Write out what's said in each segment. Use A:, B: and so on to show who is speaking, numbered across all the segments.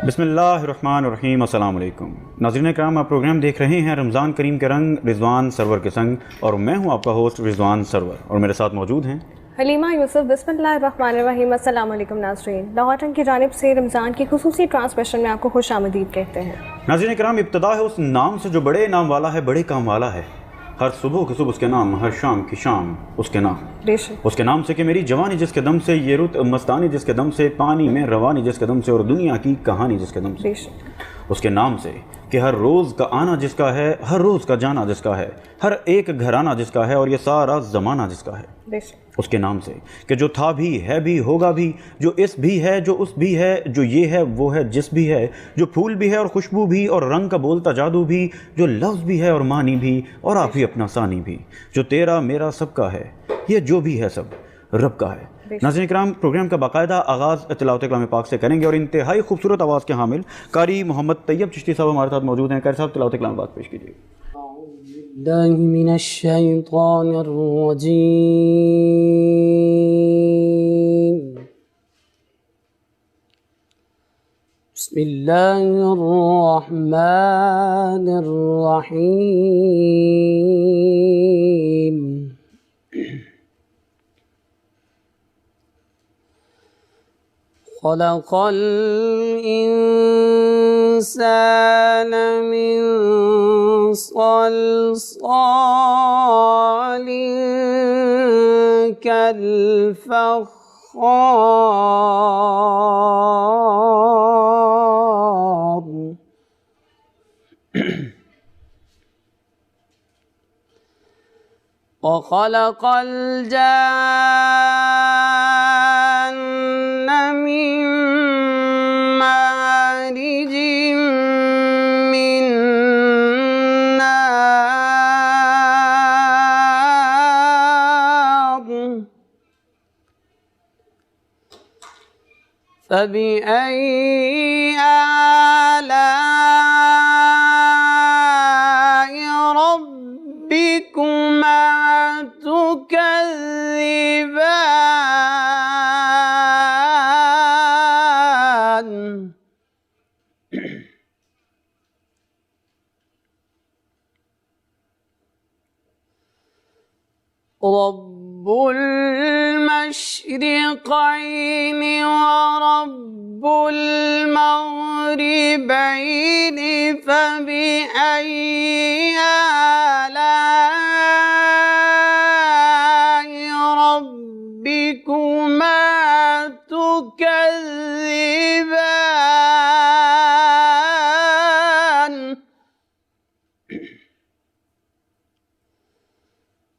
A: بسم اللہ الرحمن الرحیم، السلام علیکم ناظرین اکرام، آپ پروگرام دیکھ رہے ہیں رمضان کریم کے رنگ رضوان سرور کے سنگ، اور میں ہوں آپ کا ہوسٹ رضوان سرور، اور میرے ساتھ موجود ہیں
B: حلیمہ یوسف۔ بسم اللہ الرحمن الرحیم، السلام علیکم ناظرین۔ لاہور ٹائم کی جانب سے رمضان کی خصوصی ٹرانسمیشن میں آپ کو خوش آمدید کہتے ہیں۔
A: ناظرین اکرام، ابتدا ہے اس نام سے جو بڑے نام والا ہے، بڑے کام والا ہے۔ ہر صبح کی صبح اس کے نام، ہر شام کی شام اس کے نام، اس کے نام سے کہ میری جوانی جس کے دم سے، یہ رت مستانی جس کے دم سے، پانی میں روانی جس کے دم سے، اور دنیا کی کہانی جس کے دم سے، اس کے نام سے کہ ہر روز کا آنا جس کا ہے، ہر روز کا جانا جس کا ہے، ہر ایک گھرانہ جس کا ہے، اور یہ سارا زمانہ جس کا ہے، اس کے نام سے کہ جو تھا بھی ہے بھی ہوگا بھی، جو اس بھی ہے جو اس بھی ہے، جو یہ ہے وہ ہے جس بھی ہے، جو پھول بھی ہے اور خوشبو بھی اور رنگ کا بولتا جادو بھی، جو لفظ بھی ہے اور معنی بھی اور آپ ہی اپنا ثانی بھی، جو تیرا میرا سب کا ہے، یہ جو بھی ہے سب رب کا ہے۔ ناظرین اکرام، پروگرام کا باقاعدہ آغاز تلاوت کلام پاک سے کریں گے، اور انتہائی خوبصورت آواز کے حامل قاری محمد طیب چشتی صاحب ہمارے ساتھ موجود ہیں۔ قاری صاحب، تلاوت کلام پاک پیش کیجیے۔
C: بالله من الشيطان الرجيم، بسم الله الرحمن الرحيم، خلق الإنسان من صلصال كالفخار، وخلق الجان من مارج من نار، فبأي آلاء ربكما تكذبان، رب المشرقين ورب المغربين، فبأي آلاء ربكما تكذبان،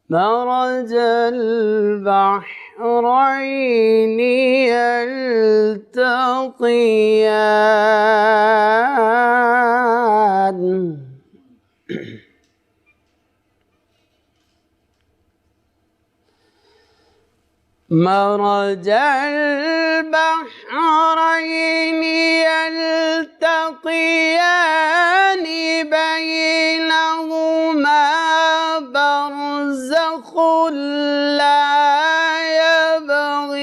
C: مرج البحرين يلتقيان، مرج البحرين يلتقيان، بينهما برزخ لا يبغيان،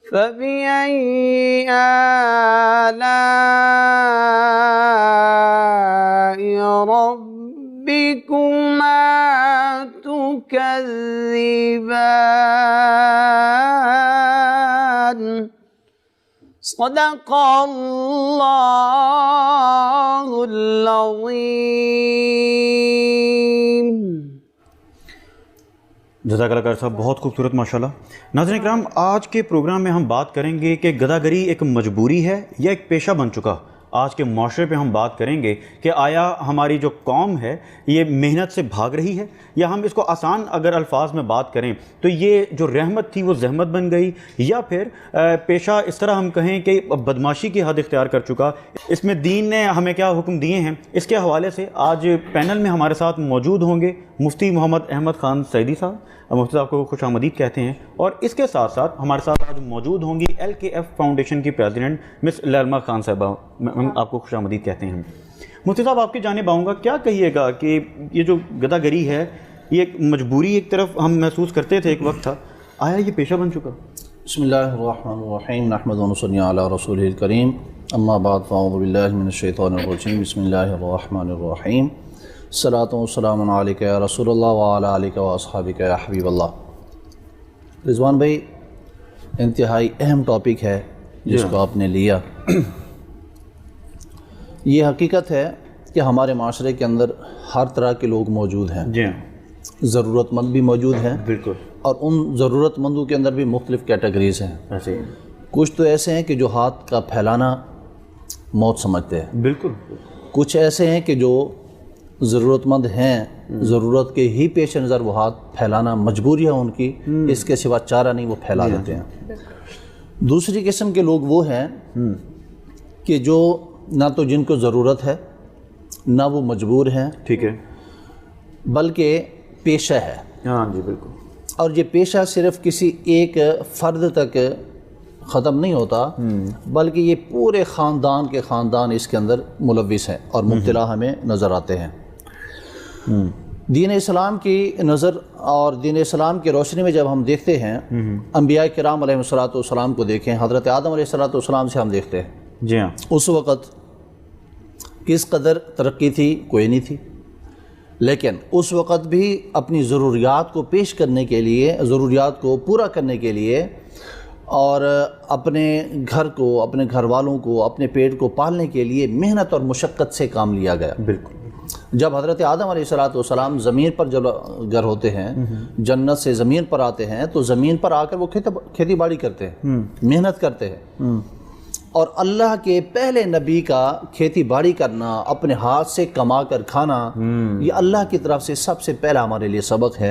C: فبأي آلاء ربكما تكذبان، صدق اللہ العظیم۔
A: جزاک اللہ قاری صاحب، بہت خوبصورت ماشاءاللہ۔ ناظرین اکرام، آج کے پروگرام میں ہم بات کریں گے کہ گداگری ایک مجبوری ہے یا ایک پیشہ بن چکا۔ آج کے معاشرے پہ ہم بات کریں گے کہ آیا ہماری جو قوم ہے یہ محنت سے بھاگ رہی ہے، یا ہم اس کو آسان اگر الفاظ میں بات کریں تو یہ جو رحمت تھی وہ زحمت بن گئی، یا پھر پیشہ اس طرح ہم کہیں کہ بدماشی کی حد اختیار کر چکا۔ اس میں دین نے ہمیں کیا حکم دیے ہیں، اس کے حوالے سے آج پینل میں ہمارے ساتھ موجود ہوں گے مفتی محمد احمد خان سعیدی صاحب۔ مفتی صاحب کو خوش آمدید کہتے ہیں، اور اس کے ساتھ ساتھ ہمارے ساتھ آج موجود ہوں گی LKF فاؤنڈیشن کی پریزیڈنٹ مس لیلما خان صاحبہ، آپ کو خوش آمدید کہتے ہیں۔ مفتی صاحب، آپ کی جانب آؤں گا، کیا کہیے گا کہ یہ جو گداگری ہے یہ ایک مجبوری ایک طرف ہم محسوس کرتے تھے، ایک وقت تھا، آیا یہ پیشہ بن چکا؟
D: بسم اللہ الرحمن الرحیم، نحمدہ و نصلی علی رسولہ الکریم، اما بعد فاعوذ باللہ من الشیطان الرجیم، بسم اللہ الرحمن الرحیم، الصلاۃ والسلام علیک یا رسول اللہ وعلی آلک و اصحابک یا حبیب اللہ۔ رضوان بھائی، انتہائی اہم ٹاپک ہے جس کو آپ نے لیا۔ یہ حقیقت ہے کہ ہمارے معاشرے کے اندر ہر طرح کے لوگ موجود ہیں،
A: جی،
D: ضرورت مند بھی موجود ہیں،
A: بالکل،
D: اور ان ضرورت مندوں کے اندر بھی مختلف کیٹیگریز ہیں۔
A: ایسے ہی،
D: کچھ تو ایسے ہیں کہ جو ہاتھ کا پھیلانا موت سمجھتے ہیں،
A: بالکل،
D: کچھ ایسے ہیں کہ جو ضرورت مند ہیں، ضرورت کے ہی پیش نظر وہ ہاتھ پھیلانا مجبوری ہے ان کی، اس کے سوا چارہ نہیں، وہ پھیلا دیتے ہیں۔ دوسری قسم کے لوگ وہ ہیں کہ جو نہ تو جن کو ضرورت ہے، نہ وہ مجبور ہیں،
A: ٹھیک ہے،
D: بلکہ پیشہ ہے،
A: ہاں جی بالکل،
D: اور یہ پیشہ صرف کسی ایک فرد تک ختم نہیں ہوتا، بلکہ یہ پورے خاندان کے خاندان اس کے اندر ملوث ہیں اور مبتلا ہمیں نظر آتے ہیں۔ دین اسلام کی نظر اور دین اسلام کی روشنی میں جب ہم دیکھتے ہیں، انبیاء کرام علیہ السلام کو دیکھیں، حضرت آدم علیہ السلام سے ہم دیکھتے ہیں،
A: جی ہاں،
D: اس وقت کس قدر ترقی تھی؟ کوئی نہیں تھی، لیکن اس وقت بھی اپنی ضروریات کو پیش کرنے کے لیے، ضروریات کو پورا کرنے کے لیے، اور اپنے گھر کو، اپنے گھر والوں کو، اپنے پیٹ کو پالنے کے لیے محنت اور مشقت سے کام لیا گیا۔
A: بالکل،
D: جب حضرت آدم علیہ السلام زمین پر جب گر ہوتے ہیں، جنت سے زمین پر آتے ہیں، تو زمین پر آ کر وہ کھیتی باڑی کرتے ہیں، محنت کرتے ہیں، اور اللہ کے پہلے نبی کا کھیتی باڑی کرنا، اپنے ہاتھ سے کما کر کھانا، یہ اللہ کی طرف سے سب سے پہلا ہمارے لیے سبق ہے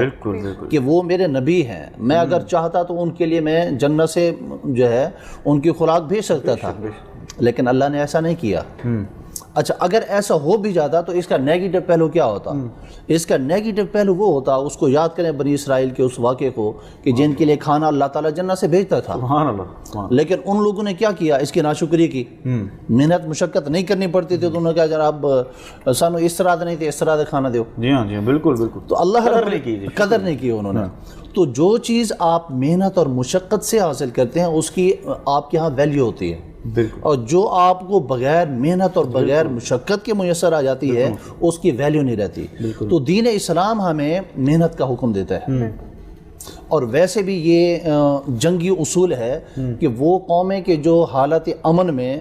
D: کہ وہ میرے نبی ہیں، میں اگر چاہتا تو ان کے لیے میں جنت سے جو ہے ان کی خوراک بھیج سکتا تھا، لیکن اللہ نے ایسا نہیں کیا۔ اچھا، اگر ایسا ہو بھی جاتا تو اس کا نیگیٹو پہلو کیا ہوتا؟ اس کا نیگیٹو پہلو وہ ہوتا، اس کو یاد کریں بنی اسرائیل کے اس واقعے کو کہ جن کے لیے کھانا اللہ تعالیٰ جنت سے بھیجتا تھا،
A: سبحان اللہ،
D: لیکن ان لوگوں نے کیا کیا؟ اس کی ناشکری کی، محنت مشقت نہیں کرنی پڑتی تھی، تو انہوں نے کہا جناب سانو اس طرح نہیں تھے، اس طرح سے کھانا دیو۔
A: جی ہاں، جی ہاں، بالکل بالکل،
D: تو اللہ قدر نہیں کی انہوں نے۔ تو جو چیز آپ محنت اور مشقت سے حاصل کرتے ہیں اس کی آپ کے ہاں ویلیو ہوتی ہے، اور جو آپ کو بغیر محنت اور بغیر مشقت کے میسر آ جاتی ہے اس کی ویلیو نہیں رہتی۔ تو دین اسلام ہمیں محنت کا حکم دیتا ہے، اور ویسے بھی یہ جنگی اصول ہے کہ وہ قومیں کہ جو حالت امن میں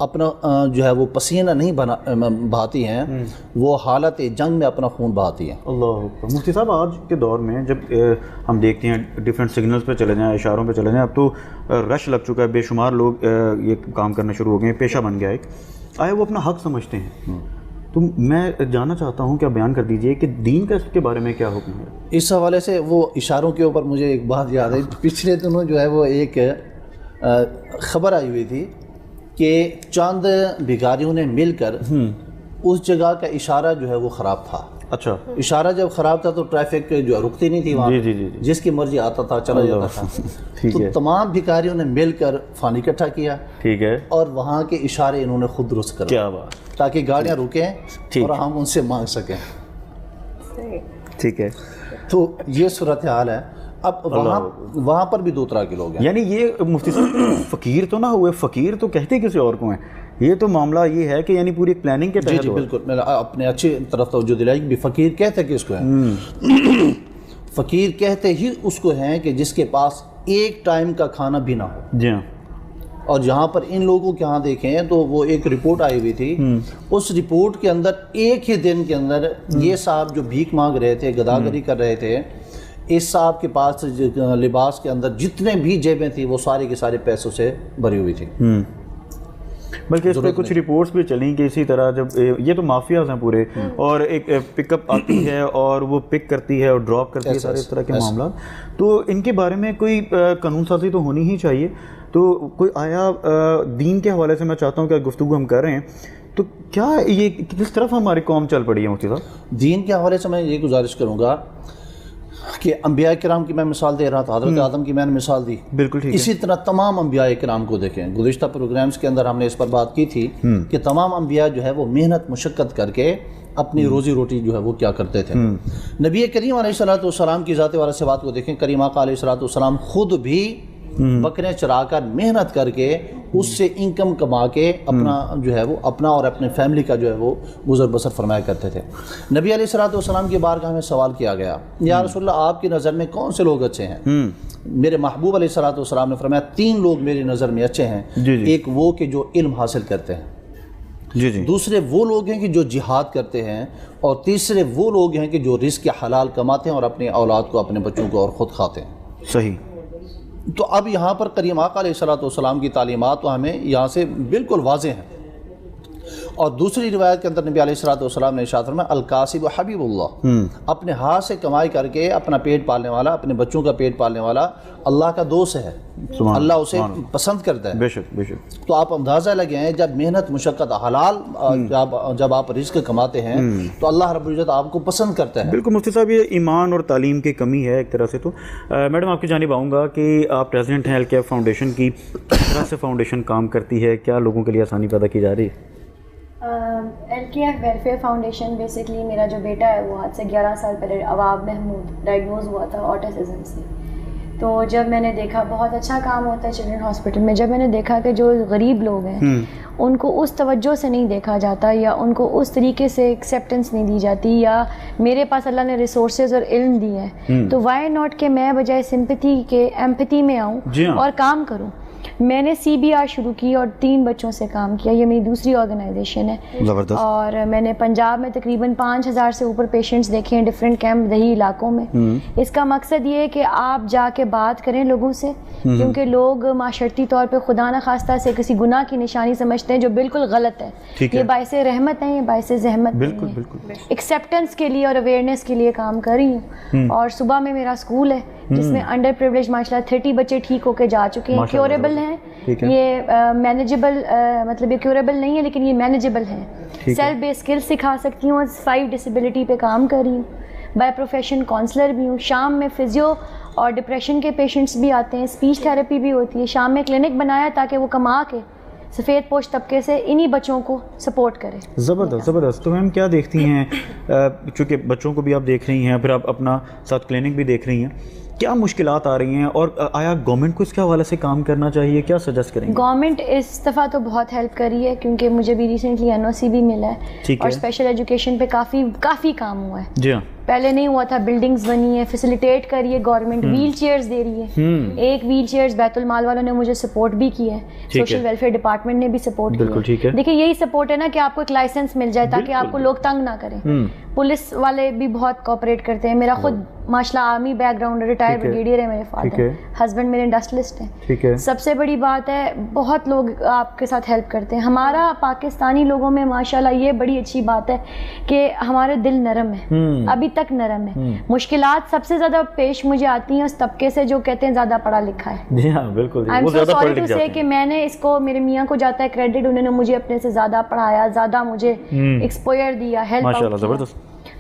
D: اپنا جو ہے وہ پسینہ نہیں بہاتی ہیں، وہ حالت جنگ میں اپنا خون بہاتی ہیں۔
A: اللہ اکبر۔ مفتی صاحب، آج کے دور میں جب ہم دیکھتے ہیں ڈیفرنٹ سگنلز پہ چلے جائیں، اشاروں پہ چلے جائیں، اب تو رش لگ چکا ہے، بے شمار لوگ یہ کام کرنا شروع ہو گئے ہیں، پیشہ بن گیا ایک، آئے وہ اپنا حق سمجھتے ہیں، تو میں جاننا چاہتا ہوں کہ آپ بیان کر دیجئے کہ دین کا اس کے بارے میں کیا حکم ہے؟
D: اس حوالے سے وہ اشاروں کے اوپر مجھے ایک بات یاد ہے، پچھلے دنوں جو ہے وہ ایک خبر آئی ہوئی تھی کہ چند بھکاریوں نے مل کر اس جگہ کا اشارہ جو ہے وہ خراب تھا۔
A: اچھا،
D: اشارہ جب خراب تھا تو ٹریفک جو رکتی نہیں تھی وہاں،
A: جی،
D: جس کی مرضی آتا تھا چلا جاتا تھا، تو تمام بھکاریوں نے مل کر فن اکٹھا کیا،
A: ٹھیک ہے،
D: اور وہاں کے اشارے انہوں نے خود درست کر،
A: کیا بات،
D: تاکہ گاڑیاں رکیں اور ہم ان سے مانگ سکیں۔
A: ٹھیک ہے،
D: تو یہ صورتحال ہے۔ اب وہاں پر بھی دو طرح کے لوگ ہیں،
A: یعنی یہ مفتی صاحب فقیر تو نہ ہوئے، فقیر تو کہتے کسی اور کو ہیں، یہ تو معاملہ یہ ہے کہ یعنی پوری پلاننگ کے تحت۔
D: جی بالکل، میں اپنے اچھی طرف توجہ دلائی کہ فقیر کہتے کس کو ہیں؟ فقیر کہتے ہی اس کو ہیں کہ جس کے پاس ایک ٹائم کا کھانا بھی نہ ہو۔
A: جی ہاں،
D: اور جہاں پر ان لوگوں کے ہاں دیکھیں تو وہ ایک رپورٹ آئی ہوئی تھی، اس رپورٹ کے اندر ایک ہی دن کے اندر یہ صاحب جو بھیک مانگ رہے تھے، گداگری کر رہے تھے، اس صاحب کے پاس لباس کے اندر جتنے بھی جیبیں تھیں وہ سارے کے سارے پیسوں سے بھری ہوئی تھی۔
A: بلکہ اس پہ کچھ رپورٹس بھی چلیں کہ اسی طرح جب یہ تو مافیاز ہیں پورے، اور ایک پک اپ آتی ہے اور وہ پک کرتی ہے اور ڈراپ کرتی ہے، سارے اس طرح کے معاملات، تو ان کے بارے میں کوئی قانون سازی تو ہونی ہی چاہیے۔ تو کوئی آیا دین کے حوالے سے میں چاہتا ہوں کہ گفتگو ہم کر رہے ہیں، تو کیا یہ کس طرف ہماری قوم چل پڑی ہے مفتی صاحب؟
D: دین کے حوالے سے میں یہ گزارش کروں گا کہ انبیاء کرام کی میں مثال دے رہا تھا، حضرت آدم کی میں نے مثال دی،
A: بالکل ٹھیک ہے،
D: اسی طرح تمام انبیاء کرام کو دیکھیں۔ گزشتہ پروگرامز کے اندر ہم نے اس پر بات کی تھی کہ تمام انبیاء جو ہے وہ محنت مشقت کر کے اپنی روزی روٹی جو ہے وہ کیا کرتے تھے. نبی کریم علیہ السلام کی ذات والا سے بات کو دیکھیں. کریم آقا علیہ السلام خود بھی بکرے چرا کر محنت کر کے اس سے انکم کما کے اپنا جو ہے وہ اپنا اور اپنے فیملی کا جو ہے وہ گزر بسر فرمایا کرتے تھے. نبی علیہ السلام کی بارگاہ میں سوال کیا گیا, یا رسول اللہ آپ کی نظر میں کون سے لوگ اچھے ہیں؟ میرے محبوب علیہ السلام نے فرمایا 3 لوگ میری نظر میں اچھے ہیں. ایک وہ کہ جو علم حاصل کرتے ہیں, دوسرے وہ لوگ ہیں کہ جو جہاد کرتے ہیں, اور تیسرے وہ لوگ ہیں کہ جو رزق حلال کماتے ہیں اور اپنی اولاد کو اپنے بچوں کو اور خود کھاتے ہیں.
A: صحیح.
D: تو اب یہاں پر کریم آقا علیہ السلام کی تعلیمات تو ہمیں یہاں سے بالکل واضح ہیں. اور دوسری روایت کے اندر نبی علیہ السلام نے ارشاد فرمایا الکاسب حبیب اللہ, اپنے ہاتھ سے کمائی کر کے اپنا پیٹ پالنے والا, اپنے بچوں کا پیٹ پالنے والا اللہ کا دوست ہے, اللہ اسے پسند کرتا ہے.
A: بے شک بے شک.
D: تو آپ اندازہ لگائیں جب محنت مشقت حلال جب آپ رزق کماتے ہیں تو اللہ رب العزت آپ کو پسند کرتا ہے.
A: بالکل مفتی صاحب, یہ ایمان اور تعلیم کی کمی ہے ایک طرح سے. تو میڈم آپ کی جانب آؤں گا کہ آپ پریزیڈنٹ ہیں ایل فاؤنڈیشن کی, کس طرح سے فاؤنڈیشن کام کرتی ہے, کیا لوگوں کے لیے آسانی پیدا کی جا رہی ہے؟
E: LKF ویلفیئر فاؤنڈیشن بیسکلی میرا جو بیٹا ہے وہ آج سے 11 سال پہلے عواب محمود ڈائگنوز ہوا تھا آٹزم سے. تو جب میں نے دیکھا بہت اچھا کام ہوتا ہے چلڈرن ہاسپٹل میں, جب میں نے دیکھا کہ جو غریب لوگ ہیں ان کو اس توجہ سے نہیں دیکھا جاتا, یا ان کو اس طریقے سے ایکسیپٹنس نہیں دی جاتی, یا میرے پاس اللہ نے ریسورسز اور علم دی ہے, تو وائی ناٹ کہ میں بجائے سمپتھی کے ایمپتھی میں آؤں اور کام کروں. میں نے CBR شروع کی اور 3 بچوں سے کام کیا. یہ میری دوسری آرگنائزیشن ہے. اور میں نے پنجاب میں تقریباً 5000 سے اوپر پیشنٹس دیکھے ہیں ڈفرینٹ کیمپ دیہی علاقوں میں. اس کا مقصد یہ ہے کہ آپ جا کے بات کریں لوگوں سے, کیونکہ لوگ معاشرتی طور پہ خدا نخواستہ سے کسی گناہ کی نشانی سمجھتے ہیں جو بالکل غلط ہے. یہ باعث رحمت ہے, یہ باعث زحمت نہیں ہے. ایکسیپٹنس کے لیے اور اویئرنیس کے لیے کام کر رہی ہوں. اور صبح میں میرا اسکول ہے جس میں انڈر پریویلیج ماشاء اللہ 30 بچے ٹھیک ہو کے جا چکے ہیں. کیوریبل ہیں یہ, مینیجبل, مطلب یہ کیوریبل نہیں ہے لیکن یہ مینیجبل ہے. سیلف بیس اسکل سکھا سکتی ہوں. 5 ڈسیبلٹی پہ کام کر رہی ہوں. بائی پروفیشن کاؤنسلر بھی ہوں. شام میں فزیو اور ڈپریشن کے پیشنٹس بھی آتے ہیں, اسپیچ تھراپی بھی ہوتی ہے. شام میں کلینک بنایا تاکہ وہ کما کے سفید پوش طبقے سے انہی بچوں کو سپورٹ کرے.
A: زبردست زبردست. تو میم کیا دیکھتی ہیں, چونکہ بچوں کو بھی آپ دیکھ رہی ہیں, پھر آپ اپنا ساتھ کلینک بھی دیکھ رہی ہیں, کیا مشکلات آ رہی ہیں, اور آیا گورنمنٹ کو اس کے حوالے سے کام کرنا چاہیے, کیا سجیسٹ کریں گے؟
E: گورنمنٹ اس دفعہ تو بہت ہیلپ کری ہے, کیونکہ مجھے بھی ریسنٹلی NOC بھی ملا ہے, اور اسپیشل ایجوکیشن پہ کافی کام ہوا ہے.
A: جی ہاں,
E: پہلے نہیں ہوا تھا. بلڈنگز بنی ہے, فیسیلیٹیٹ کری ہے گورنمنٹ, ویل چیئرز دے رہی ہے. ایک ویل چیئرز بیت المال والوں نے مجھے سپورٹ بھی کیا ہے, سوشل ویلفیئر ڈپارٹمنٹ نے بھی سپورٹ کیا. دیکھیں یہی سپورٹ ہے نا کہ آپ کو ایک لائسنس مل جائے تاکہ آپ کو لوگ تنگ نہ کریں. پولیس والے بھی بہت کوآپریٹ کرتے ہیں. میرا خود ماشاء اللہ army background, retire brigadier ہے میرے فادر, ہسبینڈ میرے انڈسٹریلسٹ ہیں. سب سے بڑی بات ہے بہت لوگ آپ کے ساتھ ہیلپ کرتے ہیں. ہمارا پاکستانی لوگوں میں ماشاء اللہ یہ بڑی اچھی بات ہے کہ ہمارے دل نرم ہے, ابھی تک نرم ہے. مشکلات سب سے زیادہ پیش مجھے آتی ہیں اس طبقے سے جو کہتے ہیں زیادہ پڑھا لکھا ہے.
A: جی ہاں بالکل.
E: I am so sorry to سے کہ میں نے اس کو, میرے میاں کو جاتا ہے کریڈٹ, انہوں نے مجھے اپنے سے زیادہ پڑھایا, زیادہ مجھے ایکسپوئر دیا, ہیلپ.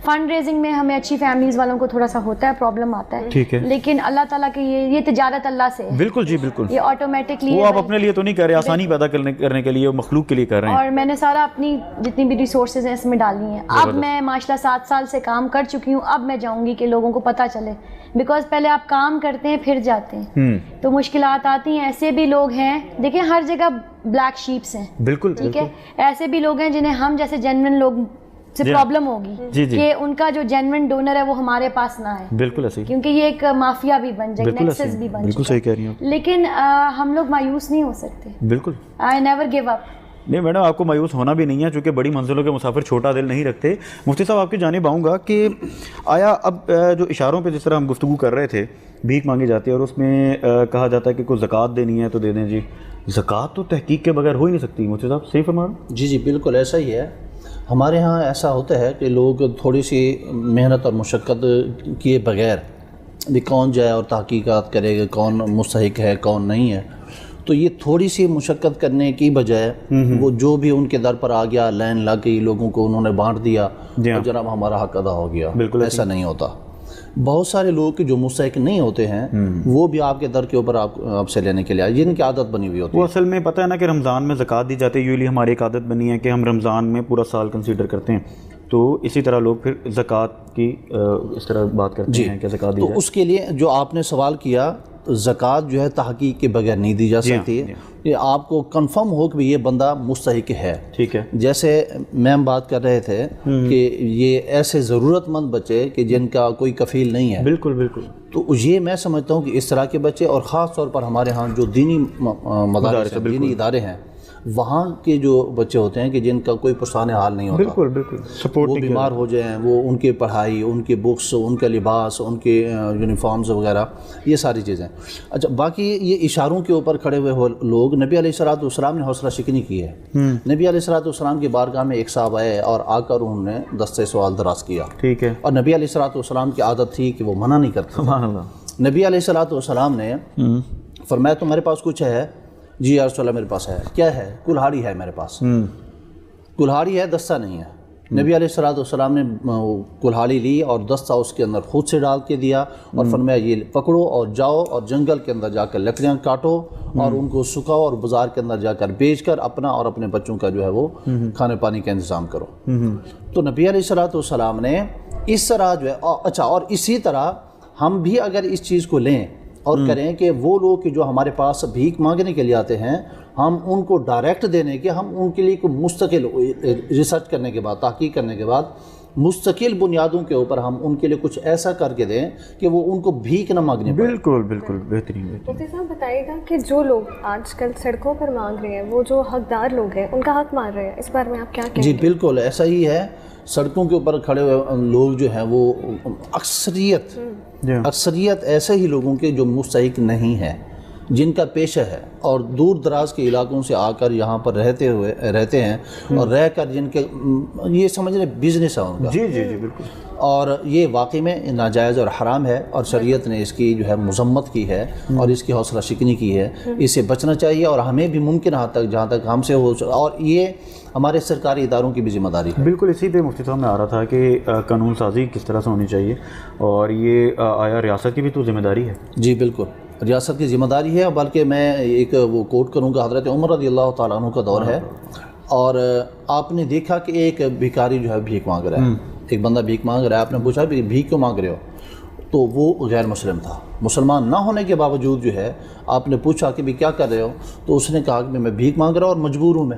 E: فنڈ ریزنگ میں ہمیں اچھی فیملیز والوں کو تھوڑا سا ہوتا ہے, پرابلم آتا ہے, لیکن اللہ تعالیٰ کی یہ تجارت اللہ سے ہے.
A: بالکل جی بالکل.
E: یہ آٹومیٹکلی
A: وہ آپ اپنے لیے تو نہیں کر رہے, آسانی پیدا کرنے کے لیے, مخلوق کے لیے کر رہے ہیں.
E: اور میں نے سارا اپنی جتنی بھی ریسورسز ہیں اس میں ڈالی ہیں. اب میں ماشاء اللہ 7 سال سے کام کر چکی ہوں. اب میں جاؤں گی کہ لوگوں کو پتہ چلے, بیکاز پہلے آپ کام کرتے ہیں پھر جاتے ہیں تو مشکلات آتی ہیں. ایسے بھی لوگ ہیں, دیکھیں ہر جگہ بلیک شیپس ہیں,
A: بالکل
E: ٹھیک ہے, ایسے بھی لوگ ہیں جنہیں ہم جیسے جینوئن لوگ سے پرابلم ہوگی کہ ان کا جو جینوئن ڈونر ہے وہ ہمارے پاس نہ ہے.
A: بالکل ایسے,
E: کیونکہ یہ ایک مافیا بھی بن جائے, نیکسس بھی بن جائے.
A: بالکل صحیح کہہ رہی ہیں.
E: لیکن ہم لوگ مایوس نہیں ہو سکتے.
A: بالکل,
E: آئی نیور گیو اپ.
A: نہیں میڈم, آپ کو مایوس ہونا بھی نہیں ہے, چونکہ بڑی منزلوں کے مسافر چھوٹا دل نہیں رکھتے. مفتی صاحب آپ کی جانب آؤں گا کہ آیا اب جو اشاروں پہ جس طرح ہم گفتگو کر رہے تھے, بھیک مانگی جاتی ہے اور اس میں کہا جاتا ہے کہ کوئی زکوٰۃ دینی ہے تو دے دیں. جی زکوٰۃ تو تحقیق کے بغیر ہو ہی نہیں سکتی. مفتی صاحب صحیح فرما رہے ہیں؟
D: جی بالکل ایسا ہی ہے. ہمارے ہاں ایسا ہوتا ہے کہ لوگ تھوڑی سی محنت اور مشقت کیے بغیر بھی کون جائے اور تحقیقات کرے گا کون مستحق ہے کون نہیں ہے, تو یہ تھوڑی سی مشقت کرنے کی بجائے وہ جو بھی ان کے در پر آ گیا, لائن لگ گئی, لوگوں کو انہوں نے بانٹ دیا, جناب ہمارا حق ادا ہو گیا. بالکل ایسا نہیں ہوتا. بہت سارے لوگ جو مستحق نہیں ہوتے ہیں وہ بھی آپ کے در کے اوپر آپ سے لینے کے لیے آئے, جن کی عادت بنی ہوئی ہوتی ہے.
A: وہ اصل میں پتہ ہے نا کہ رمضان میں زکوٰۃ دی جاتی ہے. یوزلی ہماری ایک عادت بنی ہے کہ ہم رمضان میں پورا سال کنسیڈر کرتے ہیں, تو اسی طرح لوگ پھر زکوٰۃ کی اس طرح بات کرتے ہیں کہ زکوٰۃ دی
D: تو
A: جائے.
D: اس کے لیے جو آپ نے سوال کیا، زکوٰۃ جو ہے تحقیق کے بغیر نہیں دی جا سکتی ہے. یہ آپ کو کنفرم ہو کہ یہ بندہ مستحق ہے.
A: ٹھیک ہے.
D: جیسے میم بات کر رہے تھے کہ یہ ایسے ضرورت مند بچے کہ جن کا کوئی کفیل نہیں ہے.
A: بالکل بالکل.
D: تو یہ میں سمجھتا ہوں کہ اس طرح کے بچے، اور خاص طور پر ہمارے ہاں جو دینی مدارس ہیں، دینی ادارے ہیں، وہاں کے جو بچے ہوتے ہیں کہ جن کا کوئی پرسان حال نہیں ہوتا،
A: بالکل بالکل سپورٹ
D: وہ بیمار ہو جائیں، وہ ان کی پڑھائی، ان کے بکس، ان کا لباس، ان کے یونیفارمز وغیرہ، یہ ساری چیزیں. اچھا، باقی یہ اشاروں کے اوپر کھڑے ہوئے لوگ، نبی علیہ السلام نے حوصلہ شکنی کی ہے. نبی علیہ السلام کی بارگاہ میں ایک صاحب آئے اور آ کر انہوں نے دستے سوال دراز کیا.
A: ٹھیک ہے.
D: اور نبی علیہ السلام کی عادت تھی کہ وہ منع نہیں کرتے.
A: سبحان اللہ.
D: نبی علیہ السلام نے فرمایا تمہارے پاس کچھ ہے؟ جی یا رسول اللہ میرے پاس ہے. کیا ہے؟ کلہاڑی ہے میرے پاس. کلہاڑی ہے، دستہ نہیں ہے. نبی علیہ السلام نے کلہاڑی لی اور دستہ اس کے اندر خود سے ڈال کے دیا اور فرمایا یہ پکڑو اور جاؤ اور جنگل کے اندر جا کر لکڑیاں کاٹو اور ان کو سکھاؤ اور بازار کے اندر جا کر بیچ کر اپنا اور اپنے بچوں کا جو ہے وہ کھانے پانی کا انتظام کرو. تو نبی علیہ السلام نے اس طرح جو ہے، اچھا، اور اسی طرح ہم بھی اگر اس چیز کو لیں اور کریں کہ وہ لوگ جو ہمارے پاس بھیک مانگنے کے لیے آتے ہیں، ہم ان کو ڈائریکٹ دینے کے، ہم ان کے لیے کوئی مستقل ریسرچ کرنے کے بعد، تحقیق کرنے کے بعد مستقل بنیادوں کے اوپر ہم ان کے لیے کچھ ایسا کر کے دیں کہ وہ ان کو بھیک نہ مانگنی پڑے.
A: بالکل بالکل بہترین.
B: مفتی صاحب بتائیے گا کہ جو لوگ آج کل سڑکوں پر مانگ رہے ہیں، وہ جو حقدار لوگ ہیں، ان کا حق مار رہے ہیں، اس بارے میں آپ کیا کہیں گے؟
D: جی بالکل ایسا ہی ہے. سڑکوں کے اوپر کھڑے ہوئے لوگ جو ہیں وہ اکثریت ایسے ہی لوگوں کے جو مستحق نہیں ہیں، جن کا پیشہ ہے اور دور دراز کے علاقوں سے آ کر یہاں پر رہتے ہیں اور رہ کر جن کے یہ سمجھ لیں بزنس ہے ان کا.
A: جی جی جی بالکل.
D: اور یہ واقعی میں ناجائز اور حرام ہے، اور شریعت نے اس کی جو ہے مذمت کی ہے اور اس کی حوصلہ شکنی کی ہے. اس سے بچنا چاہیے اور ہمیں بھی ممکن حد تک جہاں تک ہم سے ہو، اور یہ ہمارے سرکاری اداروں کی بھی ذمہ داری ہے.
A: بالکل اسی پہ مفتی صاحب میں آ رہا تھا کہ قانون سازی کس طرح سے ہونی چاہیے، اور یہ آیا ریاست کی بھی تو ذمہ داری ہے؟ جی
D: بالکل ریاست کی ذمہ داری ہے. بلکہ میں ایک وہ کوٹ کروں گا، حضرت عمر رضی اللہ تعالیٰ عنہ کا دور ہے، اور آپ نے دیکھا کہ ایک بھیکاری جو ہے بھیک مانگ رہا ہے. ایک بندہ بھیک مانگ رہا ہے. آپ نے پوچھا بھی بھیک کیوں مانگ رہے ہو؟ تو وہ غیر مسلم تھا. مسلمان نہ ہونے کے باوجود جو ہے آپ نے پوچھا کہ بھی کیا کر رہے ہو؟ تو اس نے کہا کہ میں بھیک مانگ رہا ہوں اور مجبور ہوں. میں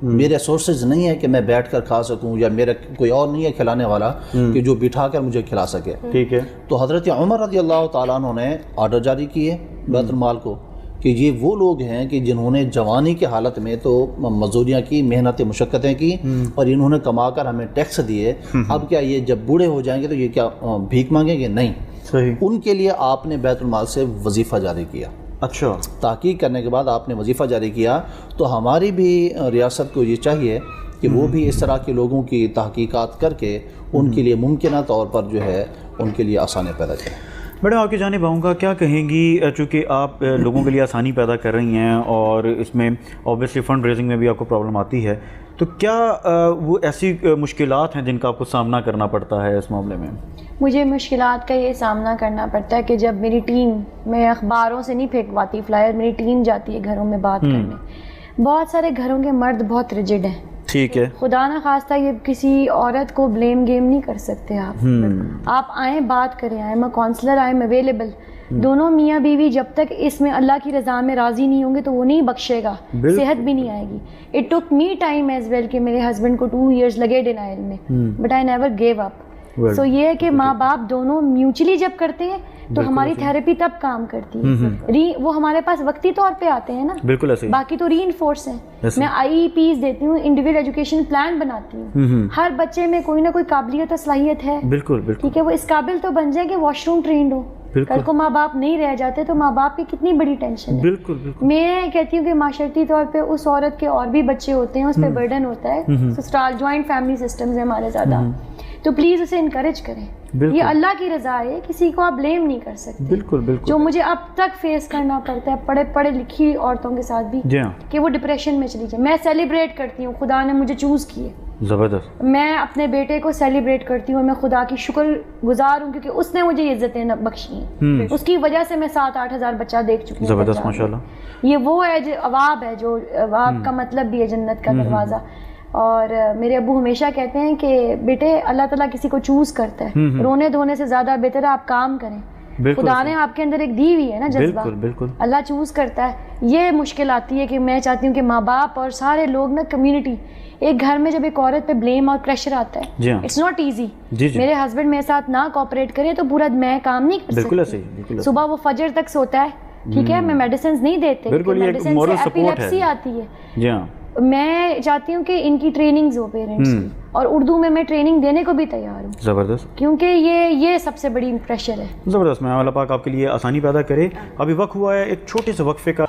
D: میرے سورسز نہیں ہے کہ میں بیٹھ کر کھا سکوں، یا میرا کوئی اور نہیں ہے کھلانے والا کہ جو بٹھا کر مجھے کھلا سکے.
A: ٹھیک ہے. تو
D: حضرت عمر رضی اللہ تعالیٰ عنہ نے آرڈر جاری کیے بیت المال کو کہ یہ وہ لوگ ہیں کہ جنہوں نے جوانی کے حالت میں تو مزدوریاں کی، محنت مشقتیں کی، اور انہوں نے کما کر ہمیں ٹیکس دیے. اب کیا یہ جب بوڑھے ہو جائیں گے تو یہ کیا بھیک مانگیں گے؟ نہیں.
A: صحیح.
D: ان کے لیے آپ نے بیت المال سے وظیفہ جاری کیا.
A: اچھا.
D: تحقیق کرنے کے بعد آپ نے وظیفہ جاری کیا. تو ہماری بھی ریاست کو یہ چاہیے کہ وہ بھی اس طرح کے لوگوں کی تحقیقات کر کے ان کے لیے ممکنہ طور پر جو ہے ان کے لیے آسانی پیدا کریں.
A: میڈم آپ کی جانب آؤں گا، کیا کہیں گی، چونکہ آپ لوگوں کے لیے آسانی پیدا کر رہی ہیں اور اس میں اوبیسلی فنڈ ریزنگ میں بھی آپ کو پرابلم آتی ہے، تو کیا وہ ایسی مشکلات ہیں جن کا آپ کو سامنا کرنا پڑتا ہے اس معاملے میں؟
E: مجھے مشکلات کا یہ سامنا کرنا پڑتا ہے کہ جب میری ٹیم، میں اخباروں سے نہیں پھینکواتی فلائر، میری ٹیم جاتی ہے گھروں میں بات کرنے. بہت سارے گھروں کے مرد بہت رجڈ ہیں.
A: ٹھیک ہے.
E: خدا نہ خواستہ یہ کسی عورت کو بلیم گیم نہیں کر سکتے. آپ آئیں بات کریں، آئیں میں کونسلر، آئیں میں اویلیبل. دونوں میاں بیوی جب تک اس میں اللہ کی رضا میں راضی نہیں ہوں گے تو وہ نہیں بخشے گا، صحت بھی نہیں آئے گی. It took me time as well کہ میرے ہسبینڈ کو 2 years لگے ڈینائل میں، but I never gave up. So یہ ہے کہ ماں باپ دونوں میوچلی جب کرتے ہیں تو ہماری تھراپی تب کام کرتی ہے. وہ ہمارے پاس وقتی طور پہ آتے ہیں نا،
A: بالکل ایسے. باقی
E: تو ری انفورس ہیں. میں IEPs دیتی ہوں، انڈیویجول ایجوکیشن پلان بناتی ہوں. ہر بچے میں کوئی نہ کوئی قابلیت اور صلاحیت ہے.
A: بالکل بالکل.
E: ٹھیک ہے، وہ اس قابل تو بن جائے کہ واش روم ٹرینڈ ہو. کل کو ماں باپ نہیں رہ جاتے تو ماں باپ کی کتنی بڑی ٹینشن ہے.
A: بالکل بالکل.
E: میں کہتی ہوں کہ معاشرتی طور پہ اس عورت کے اور بھی بچے ہوتے ہیں، اس پہ برڈن ہوتا ہے. سسرال جوائنٹ فیملی سسٹمز ہیں ہمارے زیادہ، تو پلیز اسے انکریج کریں. یہ اللہ کی رضا ہے، کسی کو آپ بلیم نہیں کر سکتے.
A: بالکل بالکل.
E: جو مجھے اب تک فیس کرنا پڑتا ہے پڑھے لکھی عورتوں کے ساتھ بھی، کہ وہ ڈپریشن میں چلی جائے. میں سیلیبریٹ کرتی ہوں، خدا نے مجھے چوز کیے.
A: زبردست.
E: میں اپنے بیٹے کو سیلیبریٹ کرتی ہوں اور میں خدا کی شکر گزار ہوں کیونکہ اس نے مجھے عزتیں بخشی ہیں. اس کی وجہ سے میں 7-8 ہزار بچہ دیکھ چکی ہوں.
A: زبردست ماشاءاللہ.
E: یہ وہ ہے جو عواب ہے، جو عواب کا مطلب بھی ہے جنت کا دروازہ. اور میرے ابو ہمیشہ کہتے ہیں کہ بیٹے اللہ تعالیٰ کسی کو چوز کرتا ہے, رونے دھونے سے زیادہ بہتر ہے آپ کام کریں. خدا نے آپ کے اندر ایک دی ہوئی ہے نا جذبہ,
A: بالکل
E: اللہ چوز کرتا ہے. یہ مشکل آتی ہے کہ میں چاہتی ہوں کہ ماں باپ اور سارے لوگ نا کمیونٹی, ایک گھر میں جب ایک عورت پہ بلیم اور پریشر آتا ہے, اٹس ناٹ ایزی. میرے ہسبینڈ میرے ساتھ نہ کوآپریٹ کرے تو پورا میں کام نہیں کر سکتی. صبح وہ فجر تک سوتا ہے, ٹھیک ہے, میں میڈیسنز نہیں دیتے, میڈیسن سے ایپیلیپسی آتی ہے. میں چاہتی ہوں کہ ان کی ٹریننگز ہو پیرنٹس کی, اور اردو میں ٹریننگ دینے کو بھی تیار ہوں.
A: زبردست,
E: کیونکہ یہ سب سے بڑی پریشر ہے.
A: زبردست. میں اللہ پاک آپ کے لیے آسانی پیدا کرے. ابھی وقت ہوا ہے ایک چھوٹے سے وقفے کا.